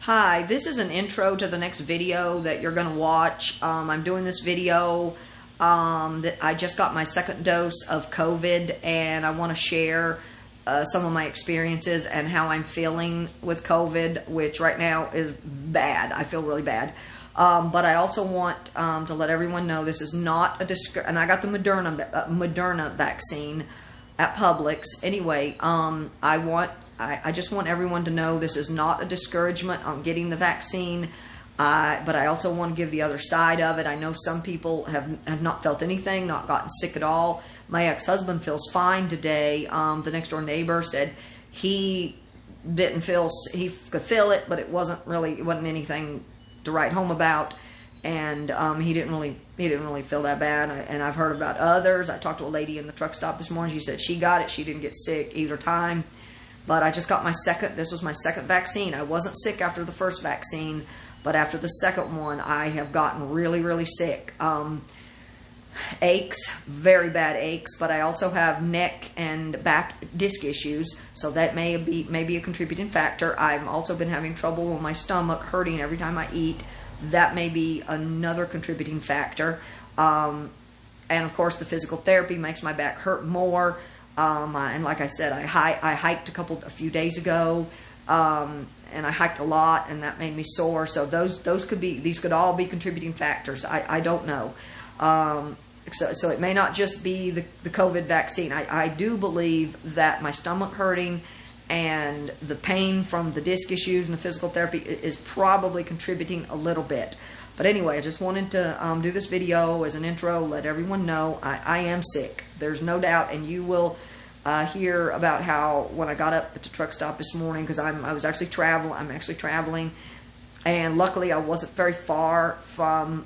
Hi, this is an intro to the next video that you're going to watch. I'm doing this video that I just got my second dose of COVID, and I want to share some of my experiences and how I'm feeling with COVID, which right now is bad. I feel really bad. But I also want to let everyone know this is not a and I got the Moderna vaccine at Publix. Anyway, I just want everyone to know this is not a discouragement on getting the vaccine, but I also want to give the other side of it. I know some people have not felt anything, not gotten sick at all. My ex-husband feels fine today. The next door neighbor said he didn't feel, he could feel it, but it wasn't anything to write home about, and he didn't really feel that bad. And I've heard about others. I talked to a lady in the truck stop this morning. She said she got it. She didn't get sick either time. But I just got this was my second vaccine. I wasn't sick after the first vaccine, but after the second one, I have gotten really, really sick. Aches, very bad aches, but I also have neck and back disc issues, so that may be a contributing factor. I've also been having trouble with my stomach hurting every time I eat. That may be another contributing factor. And of course, the physical therapy makes my back hurt more. And like I said, I hiked a few days ago, and I hiked a lot, and that made me sore. So these could all be contributing factors. I don't know. So it may not just be the COVID vaccine. I do believe that my stomach hurting and the pain from the disc issues and the physical therapy is probably contributing a little bit. But anyway, I just wanted to do this video as an intro, let everyone know I am sick. There's no doubt, and you will hear about how when I got up at the truck stop this morning, because I'm actually traveling, and luckily I wasn't very far from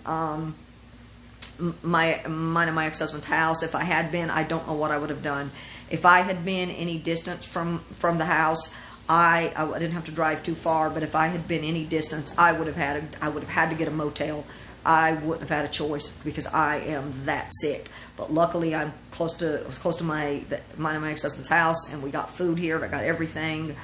mine and my ex-husband's house. If I had been, I don't know what I would have done. If I had been any distance from the house, I didn't have to drive too far, but if I had been any distance, I would have had to get a motel. I wouldn't have had a choice because I am that sick. But luckily, I was close to mine and my ex-husband's house, and we got food here. I got everything.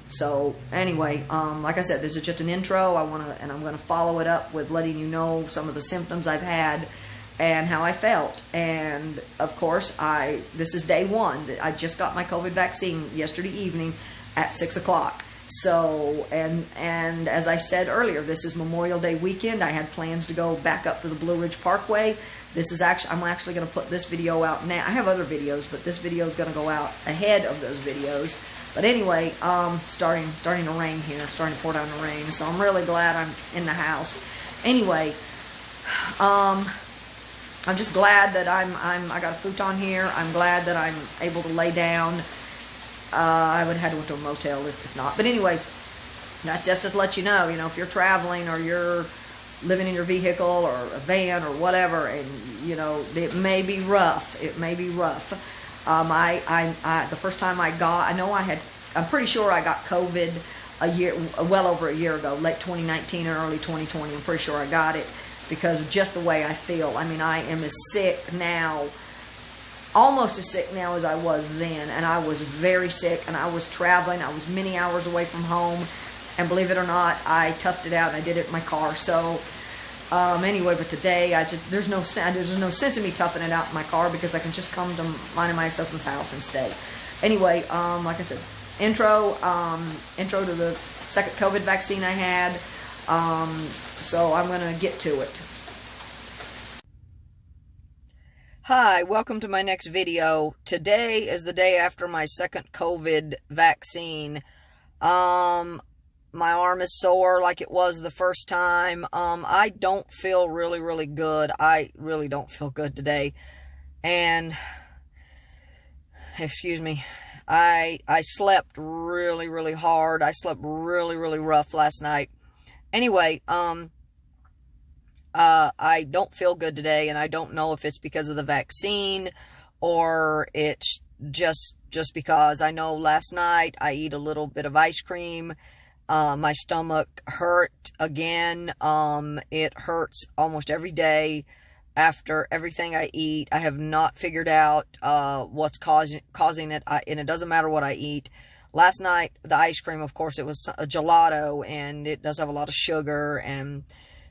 So anyway, like I said, this is just an intro. I'm gonna follow it up with letting you know some of the symptoms I've had and how I felt. And of course, this is day one. I just got my COVID vaccine yesterday evening at 6 o'clock. So, and as I said earlier, this is Memorial Day weekend. I had plans to go back up to the Blue Ridge Parkway. I'm actually going to put this video out now. I have other videos, but this video is going to go out ahead of those videos. But anyway, starting to rain here, starting to pour down the rain. So I'm really glad I'm in the house. Anyway, I'm just glad that I got a futon here. I'm glad that I'm able to lay down. I would have had to go to a motel if not. But anyway, that's just to let you know, if you're traveling or you're living in your vehicle or a van or whatever, and it may be rough. It may be rough. The first time I'm pretty sure I got COVID well over a year ago, late 2019 or early 2020. I'm pretty sure I got it because of just the way I feel. I mean, I am as sick now, almost as sick now as I was then, and I was very sick, and I was traveling. I was many hours away from home, and believe it or not, I toughed it out, and I did it in my car. So anyway, but today there's no sense in me toughing it out in my car because I can just come to mine and my ex-husband's house and stay. Anyway, like I said, intro to the second COVID vaccine I had. So I'm going to get to it. Hi, welcome to my next video. Today is the day after my second COVID vaccine. My arm is sore like it was the first time. I don't feel really, really good. I really don't feel good today. And, excuse me, I slept really, really hard. I slept really, really rough last night. Anyway, I don't feel good today, and I don't know if it's because of the vaccine or it's just because. I know last night I ate a little bit of ice cream. My stomach hurt again. It hurts almost every day after everything I eat. I have not figured out what's causing it, and it doesn't matter what I eat. last night, the ice cream, of course, it was a gelato, and it does have a lot of sugar, and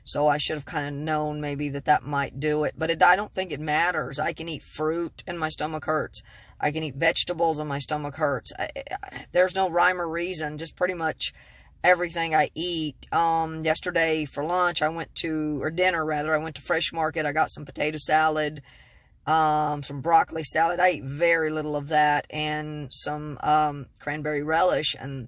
so I should have kind of known maybe that might do it. But I don't think it matters. I can eat fruit and my stomach hurts. I can eat vegetables and my stomach hurts. There's no rhyme or reason, just pretty much everything I eat. Yesterday for lunch, or dinner rather, I went to Fresh Market. I got some potato salad, some broccoli salad. I eat very little of that, and some cranberry relish, and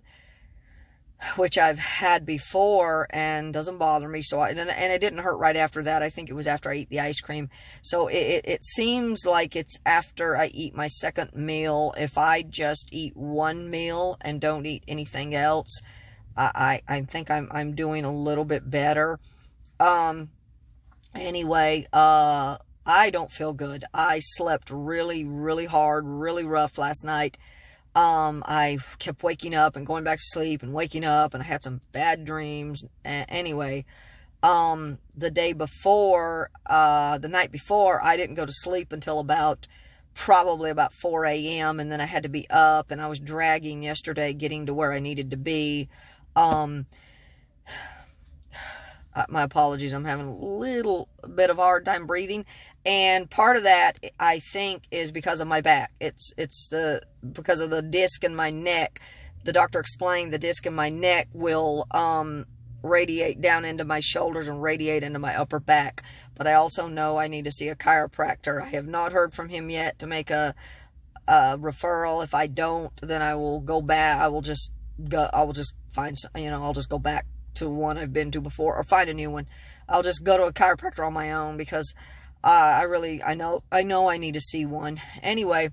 which I've had before and doesn't bother me. So and it didn't hurt right after that. I think it was after I eat the ice cream. So it seems like it's after I eat my second meal. If I just eat one meal and don't eat anything else, I think I'm doing a little bit better. Anyway, I don't feel good. I slept really, really hard, really rough last night. I kept waking up and going back to sleep and waking up, and I had some bad dreams. Anyway, the night before, I didn't go to sleep until probably about 4 a.m. and then I had to be up, and I was dragging yesterday getting to where I needed to be. My apologies, I'm having a little bit of a hard time breathing, and part of that, I think, is because of my back. It's because of the disc in my neck. The doctor explained the disc in my neck will radiate down into my shoulders and radiate into my upper back, but I also know I need to see a chiropractor. I have not heard from him yet to make a referral. If I don't, then I will go back. I will just find, I'll just go back to one I've been to before, or find a new one. I'll just go to a chiropractor on my own, because I know I need to see one. Anyway,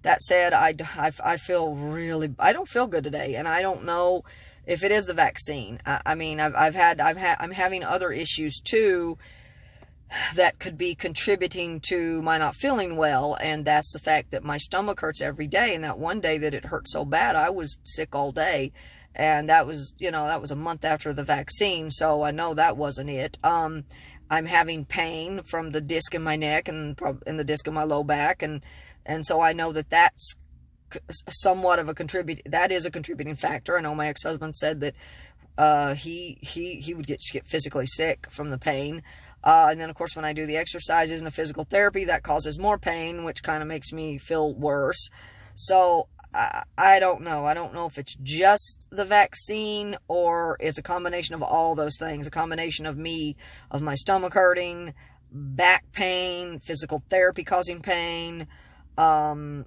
that said, I don't feel good today, and I don't know if it is the vaccine. I'm having other issues too that could be contributing to my not feeling well, and that's the fact that my stomach hurts every day. And that one day that it hurt so bad, I was sick all day. And that was a month after the vaccine, so I know that wasn't it. I'm having pain from the disc in my neck and the disc in my low back, and so I know that's somewhat of a contributing factor. I know my ex-husband said that he would get physically sick from the pain. And then, of course, when I do the exercises and the physical therapy, that causes more pain, which kind of makes me feel worse. So I don't know. I don't know if it's just the vaccine or it's a combination of all those things. A combination of my stomach hurting, back pain, physical therapy causing pain, my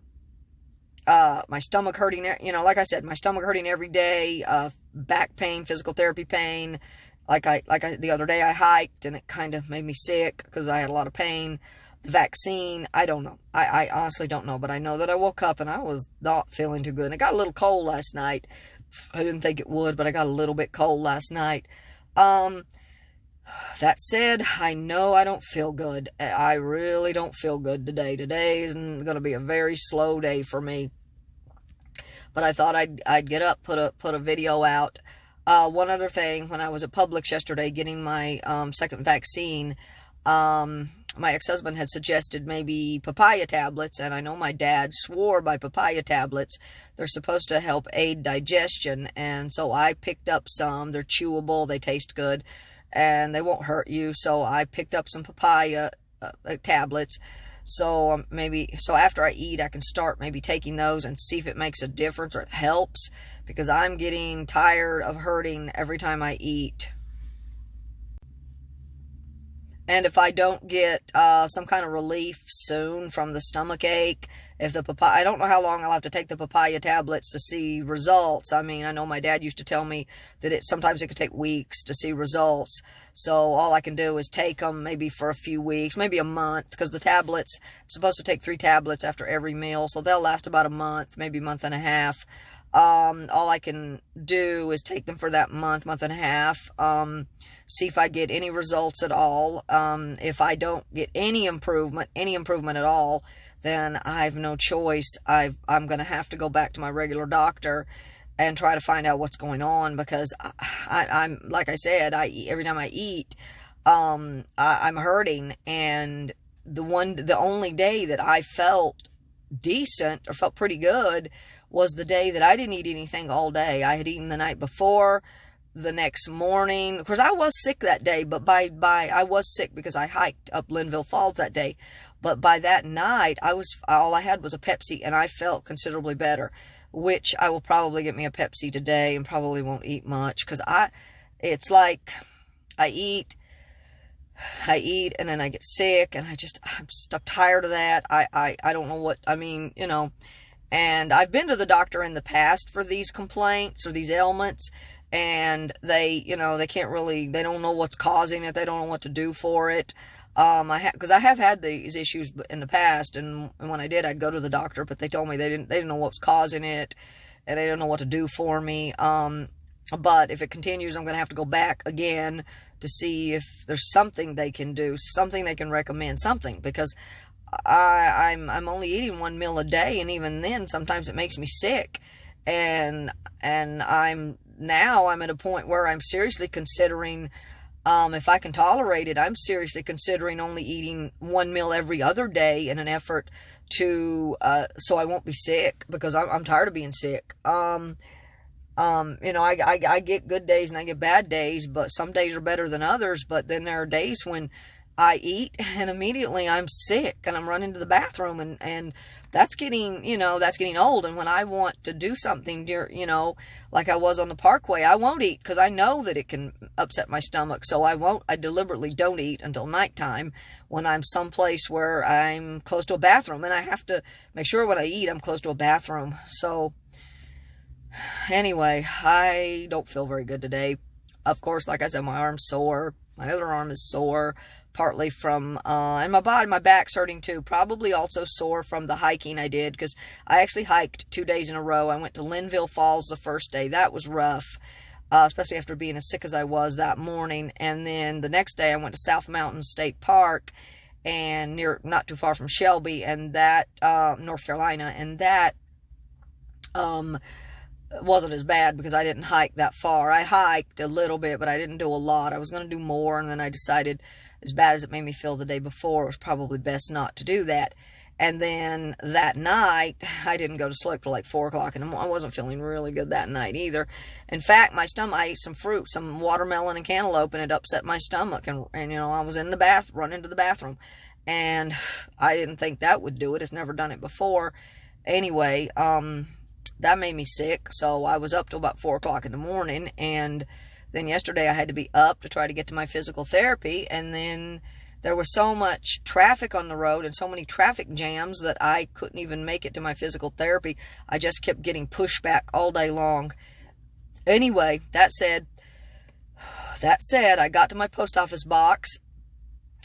stomach hurting, like I said, my stomach hurting every day, back pain, physical therapy pain. The other day I hiked and it kind of made me sick because I had a lot of pain. The vaccine, I don't know. I honestly don't know, but I know that I woke up and I was not feeling too good. And it got a little cold last night. I didn't think it would, but I got a little bit cold last night. That said, I know I don't feel good. I really don't feel good today. Today is going to be a very slow day for me. But I thought I'd get up, put a video out. One other thing, when I was at Publix yesterday getting my second vaccine, my ex-husband had suggested maybe papaya tablets, and I know my dad swore by papaya tablets. They're supposed to help aid digestion, and so I picked up some. They're chewable, they taste good, and they won't hurt you, so I picked up some papaya tablets. So after I eat, I can start maybe taking those and see if it makes a difference or it helps, because I'm getting tired of hurting every time I eat. And if I don't get some kind of relief soon from the stomach ache, I don't know how long I'll have to take the papaya tablets to see results. I mean, I know my dad used to tell me that sometimes it could take weeks to see results. So all I can do is take them maybe for a few weeks, maybe a month, because the tablets, I'm supposed to take 3 tablets after every meal, so they'll last about a month, maybe a month and a half. All I can do is take them for that month and a half, see if I get any results at all. If I don't get any improvement at all, then I have no choice. I'm going to have to go back to my regular doctor and try to find out what's going on, because I'm like I said, every time I eat, I'm hurting. And the only day that I felt decent or felt pretty good was the day that I didn't eat anything all day. I had eaten the night before. The next morning, of course, I was sick that day, but I was sick because I hiked up Linville Falls that day. But by that night, all I had was a Pepsi, and I felt considerably better, which I will probably get me a Pepsi today and probably won't eat much, because it's like I eat, and then I get sick, and I'm tired of that. I don't know what, I mean, and I've been to the doctor in the past for these complaints or these ailments, and they can't really, they don't know what's causing it. They don't know what to do for it. Because I have had these issues in the past, and when I did, I'd go to the doctor, but they told me they didn't know what was causing it, and they didn't know what to do for me. But if it continues, I'm going to have to go back again to see if there's something they can do, something they can recommend, something, because I'm only eating 1 meal a day, and even then, sometimes it makes me sick, and I'm at a point where I'm seriously considering, if I can tolerate it, I'm seriously considering only eating 1 meal every other day in an effort to, so I won't be sick, because I'm tired of being sick. I get good days and I get bad days, but some days are better than others. But then there are days when I eat and immediately I'm sick and I'm running to the bathroom, and that's getting old. And when I want to do something, like I was on the Parkway, I won't eat, because I know that it can upset my stomach. So I deliberately don't eat until nighttime, when I'm someplace where I'm close to a bathroom, and I have to make sure when I eat, I'm close to a bathroom. So anyway, I don't feel very good today. Of course, like I said, my arm's sore. My other arm is sore, partly from, and my back's hurting too. Probably also sore from the hiking I did, because I actually hiked 2 days in a row. I went to Linville Falls the first day. That was rough, especially after being as sick as I was that morning. And then the next day I went to South Mountain State Park, and not too far from Shelby, and that, North Carolina, and that, wasn't as bad, because I didn't hike that far. I hiked a little bit, but I didn't do a lot. I was going to do more, and then I decided, as bad as it made me feel the day before, it was probably best not to do that. And then that night, I didn't go to sleep till like 4 o'clock in the morning. I wasn't feeling really good that night either. In fact, my stomach, I ate some fruit, some watermelon and cantaloupe, and it upset my stomach. And I was in the running to the bathroom, and I didn't think that would do it. It's never done it before. Anyway, that made me sick, so I was up till about 4 o'clock in the morning, and then yesterday I had to be up to try to get to my physical therapy, and then there was so much traffic on the road and so many traffic jams that I couldn't even make it to my physical therapy. I just kept getting pushed back all day long. Anyway, that said, I got to my post office box.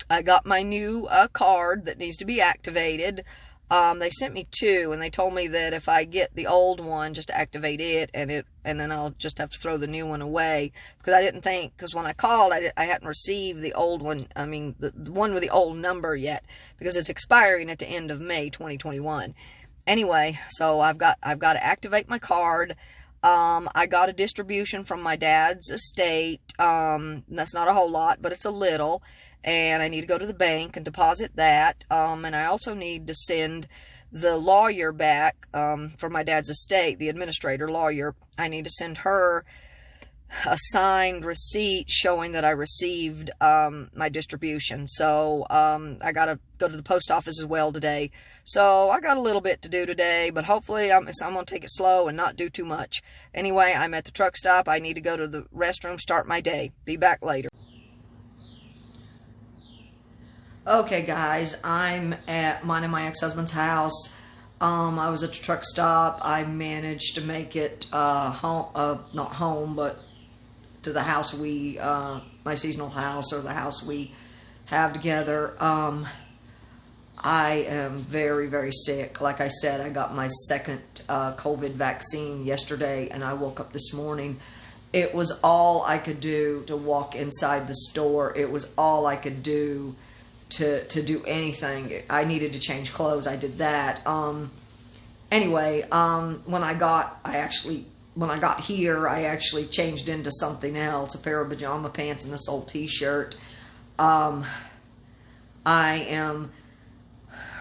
I got my new card that needs to be activated. They sent me 2, and they told me that if I get the old one, just to activate it, and then I'll just have to throw the new one away, because I didn't think, because when I called, I hadn't received the old one, the one with the old number yet, because it's expiring at the end of May 2021. Anyway, so I've got to activate my card. I got a distribution from my dad's estate. That's not a whole lot, but it's a little, and I need to go to the bank and deposit that. And I also need to send the lawyer back, for my dad's estate, the administrator lawyer. I need to send her a signed receipt showing that I received, my distribution. So, I gotta go to the post office as well today. So I got a little bit to do today, but hopefully I'm gonna take it slow and not do too much. Anyway, I'm at the truck stop. I need to go to the restroom, start my day. Be back later. Okay, guys, I'm at mine and my ex-husband's house. I was at the truck stop. I managed to make it home, not home, but to the house my seasonal house, or the house we have together. I am very, very sick. Like I said, I got my second COVID vaccine yesterday, and I woke up this morning. It was all I could do to walk inside the store. It was all I could do to do anything. I needed to change clothes. I did that. Anyway, when I got here, I actually changed into something else, a pair of pajama pants and this old t-shirt. I am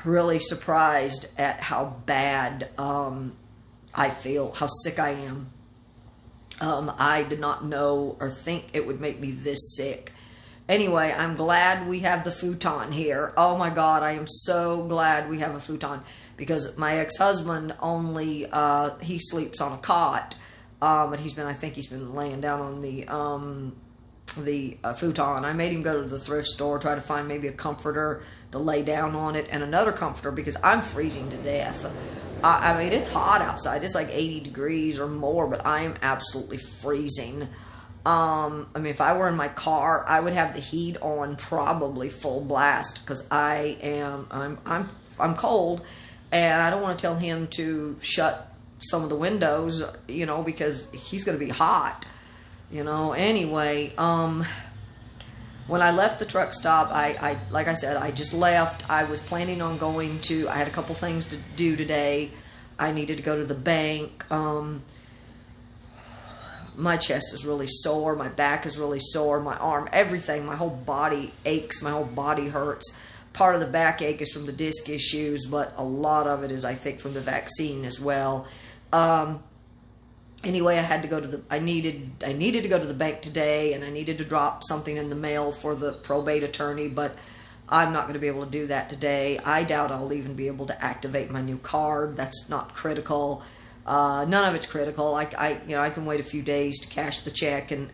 really surprised at how bad I feel, how sick I am. I did not know or think it would make me this sick. Anyway, I'm glad we have the futon here. Oh my God, I am so glad we have a futon, because my ex-husband only, he sleeps on a cot, but I think he's been laying down on the futon. I made him go to the thrift store, try to find maybe a comforter to lay down on it, and another comforter, because I'm freezing to death. I mean, it's hot outside. It's like 80 degrees or more, but I am absolutely freezing. I mean, if I were in my car, I would have the heat on probably full blast, because I'm cold, and I don't want to tell him to shut some of the windows, you know, because he's going to be hot, you know. Anyway, when I left the truck stop, I like I said, I just left. I was planning on going to, I had a couple things to do today. I needed to go to the bank. My chest is really sore. My back is really sore. My arm, everything, my whole body aches. My whole body hurts. Part of the backache is from the disc issues, but a lot of it is, I think, from the vaccine as well. Anyway, I had to go to I needed to go to the bank today, and I needed to drop something in the mail for the probate attorney, but I'm not going to be able to do that today. I doubt I'll even be able to activate my new card. That's not critical. None of it's critical. I can wait a few days to cash the check and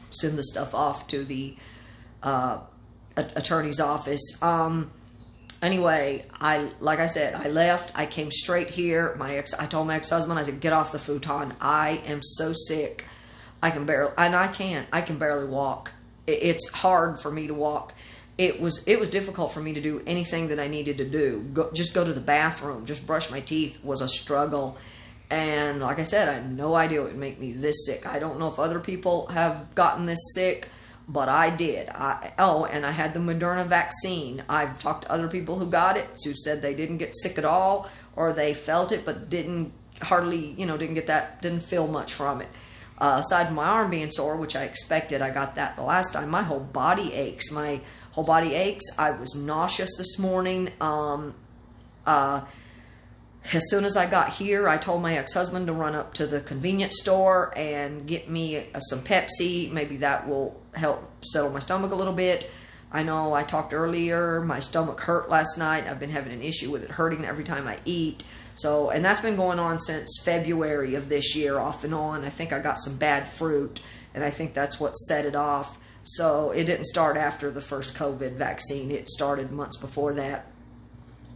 send the stuff off to the attorney's office. Anyway, like I said, I left. I came straight here. I told my ex-husband, I said, get off the futon. I am so sick. I can barely walk. It's hard for me to walk. It was difficult for me to do anything that I needed to do. Just go to the bathroom, just brush my teeth was a struggle. And like I said, I had no idea it would make me this sick. I don't know if other people have gotten this sick, but I did. And I had the Moderna vaccine. I've talked to other people who got it, who said they didn't get sick at all, or they felt it but didn't feel much from it. Aside from my arm being sore, which I expected, I got that the last time. My whole body aches. I was nauseous this morning. As soon as I got here, I told my ex-husband to run up to the convenience store and get me some Pepsi. Maybe that will help settle my stomach a little bit. I know I talked earlier, my stomach hurt last night. I've been having an issue with it hurting every time I eat. And that's been going on since February of this year, off and on. I think I got some bad fruit, and I think that's what set it off. So it didn't start after the first COVID vaccine. It started months before that.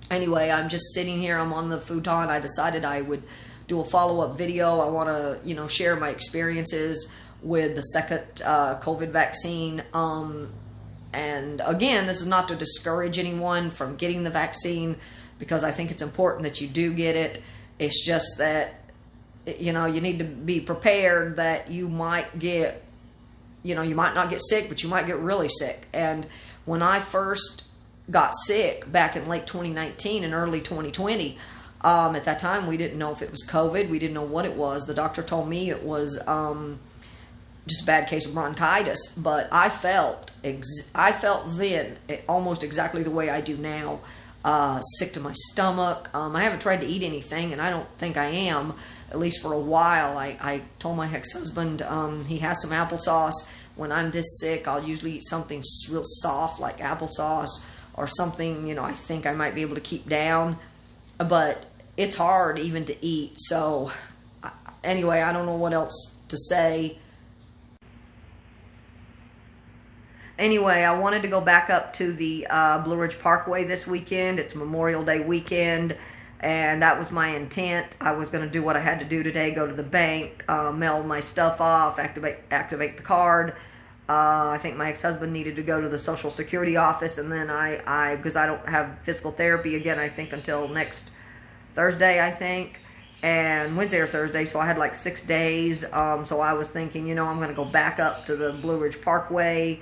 Anyway, I'm just sitting here. I'm on the futon. I decided I would do a follow-up video. I want to, share my experiences with the second COVID vaccine. And again, this is not to discourage anyone from getting the vaccine, because I think it's important that you do get it. It's just that, you need to be prepared that you might get, you might not get sick, but you might get really sick. And when I first got sick back in late 2019 and early 2020, at that time we didn't know if it was COVID. We didn't know what it was. The doctor told me it was just a bad case of bronchitis, but I felt then almost exactly the way I do now. Sick to my stomach. I haven't tried to eat anything, and I don't think I am, at least for a while. I told my ex-husband he has some applesauce. When I'm this sick, I'll usually eat something real soft like applesauce or something, I think I might be able to keep down. But it's hard even to eat. So anyway, I don't know what else to say. Anyway, I wanted to go back up to the Blue Ridge Parkway this weekend. It's Memorial Day weekend, and that was my intent. I was going to do what I had to do today, go to the bank, mail my stuff off, activate the card. I think my ex-husband needed to go to the Social Security office, and then because I don't have physical therapy again, I think, until next Thursday, I think, and Wednesday or Thursday, so I had like 6 days. So I was thinking, I'm going to go back up to the Blue Ridge Parkway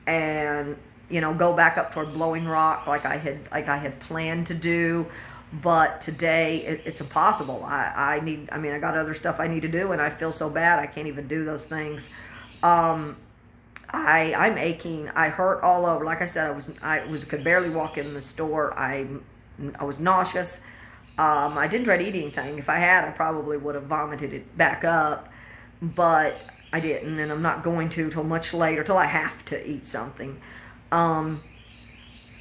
and go back up toward Blowing Rock like I had planned to do. But today it's impossible. I got other stuff I need to do, and I feel so bad I can't even do those things. I'm aching. I hurt all over. Like I said, I could barely walk in the store. I was nauseous. I didn't try to eat anything. If I had, I probably would have vomited it back up, but I didn't, and I'm not going to till much later, till I have to eat something.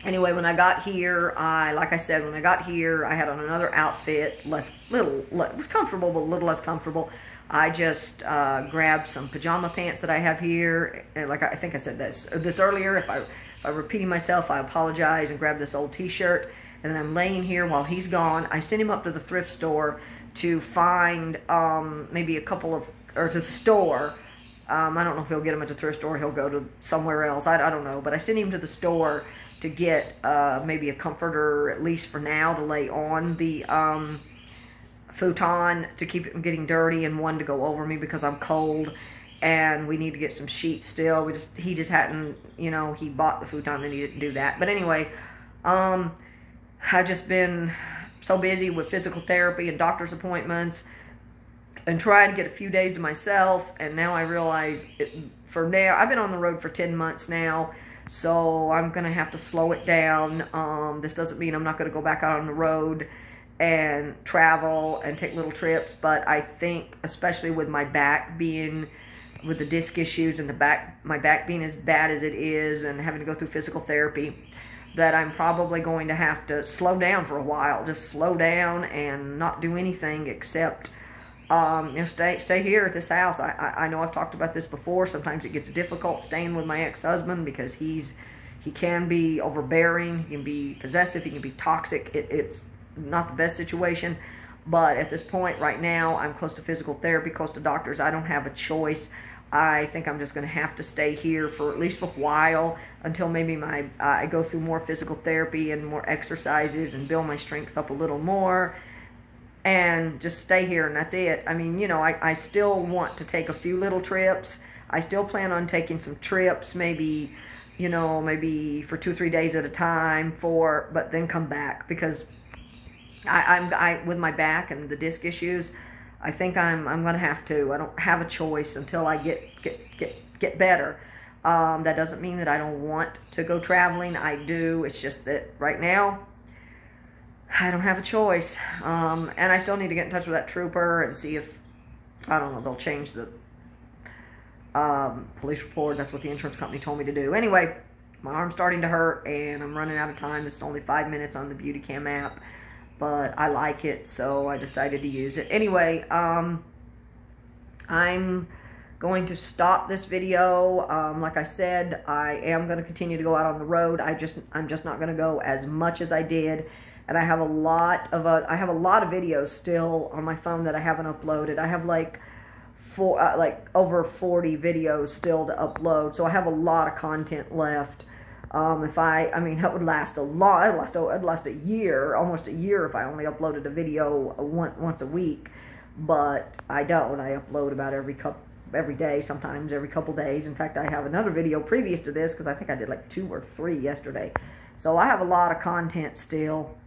Anyway, when I got here, like I said, when I got here, I had on another outfit, it was comfortable, but a little less comfortable. I just grabbed some pajama pants that I have here, and like I think I said this earlier. If I'm repeating myself, I apologize, and grabbed this old t-shirt, and then I'm laying here while he's gone. I sent him up to the thrift store to find maybe a couple of, or to the store. I don't know if he'll get them at the thrift store, he'll go to somewhere else, I don't know, but I sent him to the store to get maybe a comforter, at least for now, to lay on the futon to keep it from getting dirty, and one to go over me because I'm cold, and we need to get some sheets still. He just hadn't, he bought the futon and he didn't do that. But anyway, I've just been so busy with physical therapy and doctor's appointments and trying to get a few days to myself, and now I realize for now, I've been on the road for 10 months now, so I'm going to have to slow it down. This doesn't mean I'm not going to go back out on the road and travel and take little trips, but I think, especially with my back being, with the disc issues and my back being as bad as it is and having to go through physical therapy, that I'm probably going to have to slow down for a while, just slow down and not do anything except stay here at this house. I know I've talked about this before. Sometimes it gets difficult staying with my ex-husband because he can be overbearing, he can be possessive, he can be toxic. It's not the best situation, but at this point right now, I'm close to physical therapy, close to doctors. I don't have a choice. I think I'm just going to have to stay here for at least a while until maybe I go through more physical therapy and more exercises and build my strength up a little more, and just stay here, and that's it. I mean, I still want to take a few little trips. I still plan on taking some trips, maybe for 2-3 days at a time, but then come back, because I with my back and the disc issues, I think I'm gonna have to. I don't have a choice until I get better. That doesn't mean that I don't want to go traveling. I do. It's just that right now I don't have a choice. And I still need to get in touch with that trooper and see if, I don't know, they'll change the police report. That's what the insurance company told me to do. Anyway, my arm's starting to hurt and I'm running out of time. This is only 5 minutes on the Beautycam app, but I like it, so I decided to use it. Anyway, I'm going to stop this video. Like I said, I am going to continue to go out on the road. I'm just not going to go as much as I did. And I have a lot of videos still on my phone that I haven't uploaded. I have like over 40 videos still to upload, so I have a lot of content left. That would last a long, it'd last a year, almost a year, if I only uploaded a video once a week. But I don't. I upload about every day, sometimes every couple days. In fact, I have another video previous to this, because I think I did like 2 or 3 yesterday. So I have a lot of content still.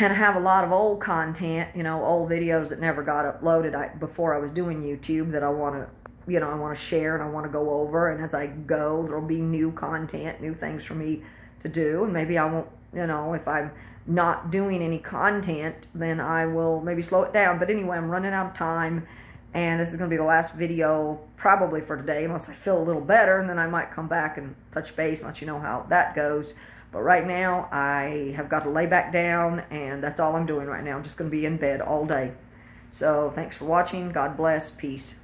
And I have a lot of old content, old videos that never got uploaded before I was doing YouTube, that I want to share and I want to go over. And as I go, there'll be new content, new things for me to do. And maybe I won't, if I'm not doing any content, then I will maybe slow it down. But anyway, I'm running out of time, and this is going to be the last video probably for today, unless I feel a little better, and then I might come back and touch base and let you know how that goes. But right now, I have got to lay back down, and that's all I'm doing right now. I'm just going to be in bed all day. So thanks for watching. God bless. Peace.